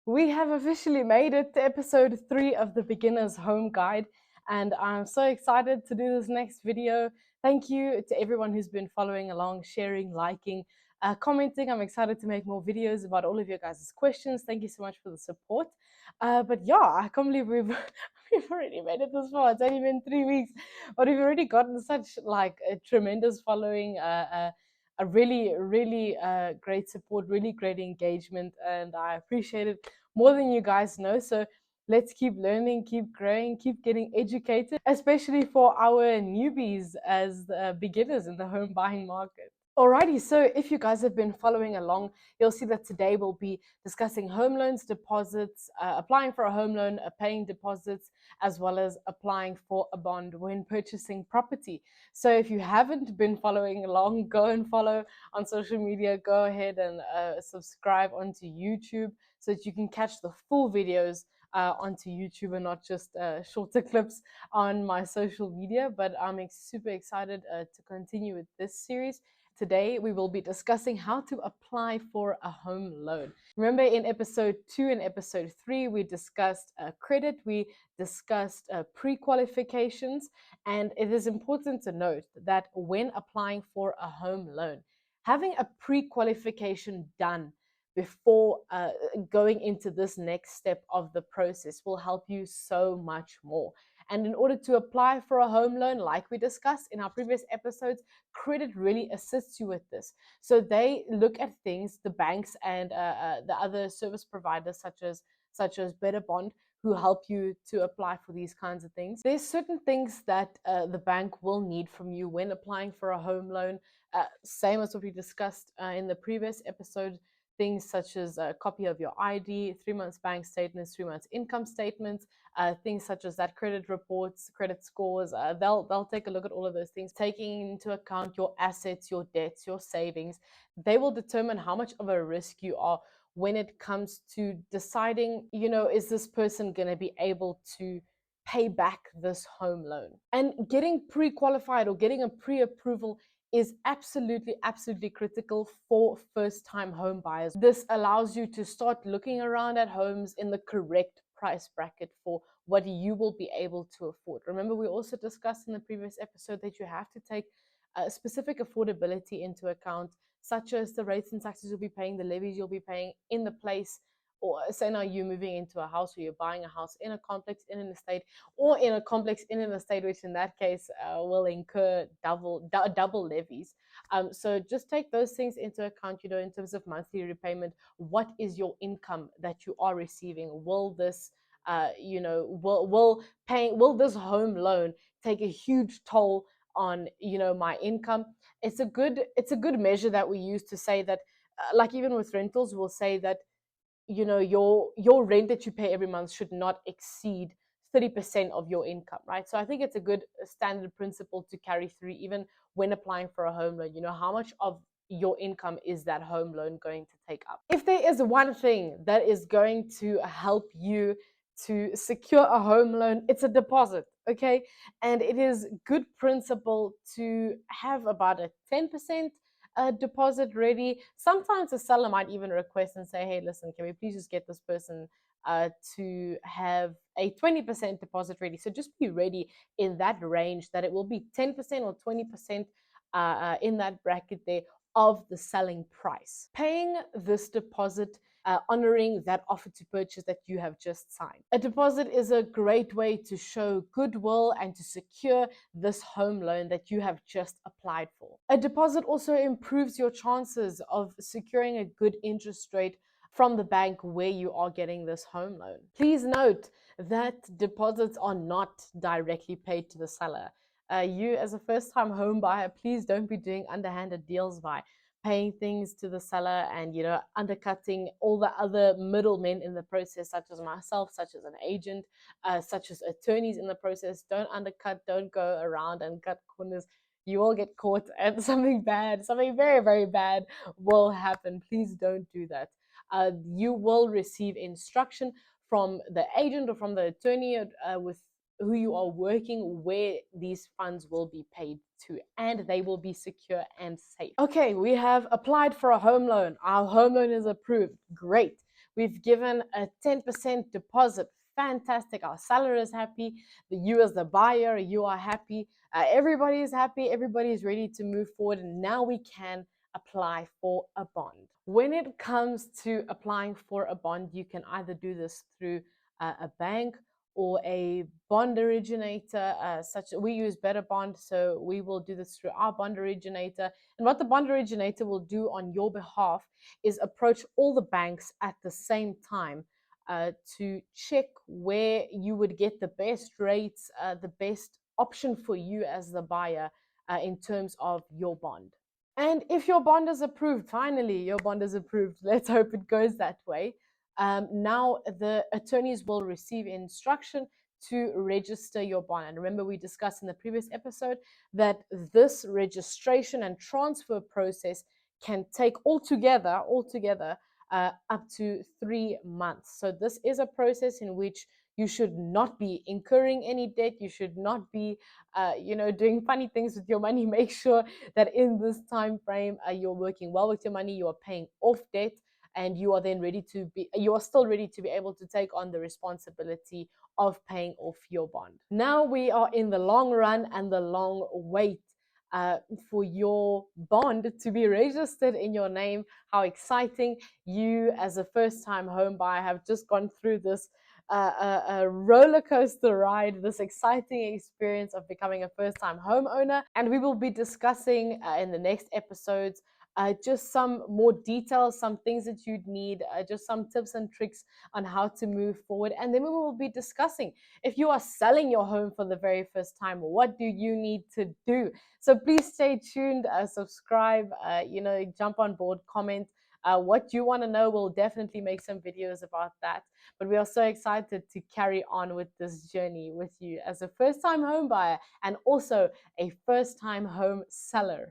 We have officially made it to episode 3 of the Beginner's Home Guide, and I'm so excited to do this next video. Thank you to everyone who's been following along, sharing, liking, commenting. I'm excited to make more videos about all of your guys' questions. Thank you so much for the support. But yeah, I can't believe we've already made it this far. It's only been 3 weeks, but we've already gotten such like a tremendous following. A really great support, really great engagement, and I appreciate it more than you guys know. So let's keep learning, keep growing, keep getting educated, especially for our newbies as beginners in the home buying market. Alrighty, so if you guys have been following along, you'll see that today we'll be discussing home loans, deposits, applying for a home loan, paying deposits, as well as applying for a bond when purchasing property. So if you haven't been following along, go and follow on social media. Go ahead and subscribe onto YouTube so that you can catch the full videos onto YouTube and not just shorter clips on my social media. But I'm super excited to continue with this series. Today, we will be discussing how to apply for a home loan. Remember, in episode 2 and episode 3, we discussed credit, we discussed pre-qualifications, and it is important to note that when applying for a home loan, having a pre-qualification done before going into this next step of the process will help you so much more. And in order to apply for a home loan, like we discussed in our previous episodes, credit really assists you with this. So they look at things, the banks and the other service providers such as Better Bond, who help you to apply for these kinds of things. There's certain things that the bank will need from you when applying for a home loan. Same as what we discussed in the previous episode. Things such as a copy of your ID, 3 months bank statements, 3 months income statements, things such as that credit reports, credit scores. They'll take a look at all of those things, taking into account your assets, your debts, your savings. They will determine how much of a risk you are when it comes to deciding, is this person going to be able to pay back this home loan? And getting pre-qualified or getting a pre-approval is absolutely critical for first-time home buyers. This allows you to start looking around at homes in the correct price bracket for what you will be able to afford. Remember, we also discussed in the previous episode that you have to take specific affordability into account, such as the rates and taxes you'll be paying, the levies you'll be paying in the place. Or say now you're moving into a house or you're buying a house in a complex, in an estate, or in a complex, in an estate, which in that case will incur double levies. So just take those things into account, in terms of monthly repayment. What is your income that you are receiving? Will this will this home loan take a huge toll on my income? It's a good measure that we use to say that, like even with rentals, we'll say that your rent that you pay every month should not exceed 30% of your income, right? So I think it's a good standard principle to carry through even when applying for a home loan. How much of your income is that home loan going to take up? If there is one thing that is going to help you to secure a home loan, it's a deposit, okay? And it is good principle to have about a 10% deposit ready. Sometimes the seller might even request and say, hey, listen, can we please just get this person to have a 20% deposit ready? So just be ready in that range, that it will be 10% or 20% in that bracket there of the selling price. Paying this deposit, honoring that offer to purchase that you have just signed. A deposit is a great way to show goodwill and to secure this home loan that you have just applied for. A deposit also improves your chances of securing a good interest rate from the bank where you are getting this home loan. Please note that deposits are not directly paid to the seller. You as a first-time home buyer, please don't be doing underhanded deals by paying things to the seller and undercutting all the other middlemen in the process, such as myself, such as an agent, such as attorneys in the process. Don't undercut, don't go around and cut corners. You will get caught and something very, very bad will happen. Please don't do that. You will receive instruction from the agent or from the attorney with who you are working, where these funds will be paid to, and they will be secure and safe. Okay, we have applied for a home loan. Our home loan is approved. Great. We've given a 10% deposit. Fantastic. Our seller is happy. You as the buyer, you are happy. Everybody is happy. Everybody is ready to move forward. And now we can apply for a bond. When it comes to applying for a bond, you can either do this through a bank or a bond originator. Such we use Better Bond, so we will do this through our bond originator. And what the bond originator will do on your behalf is approach all the banks at the same time to check where you would get the best rates, the best option for you as the buyer in terms of your bond. And if your bond is approved, finally, your bond is approved. Let's hope it goes that way. Now the attorneys will receive instruction to register your bond. And remember, we discussed in the previous episode that this registration and transfer process can take altogether up to 3 months. So this is a process in which you should not be incurring any debt. You should not be, doing funny things with your money. Make sure that in this time frame, you're working well with your money. You are paying off debt, and you are then you are still ready to be able to take on the responsibility of paying off your bond. Now we are in the long run and the long wait for your bond to be registered in your name. How exciting. You as a first-time home buyer have just gone through this a roller coaster ride, this exciting experience of becoming a first-time homeowner. And we will be discussing in the next episodes just some more details, some things that you'd need, just some tips and tricks on how to move forward. And then we will be discussing, if you are selling your home for the very first time, what do you need to do? So please stay tuned, subscribe, jump on board, comment. What you want to know, we'll definitely make some videos about that. But we are so excited to carry on with this journey with you as a first-time home buyer and also a first-time home seller.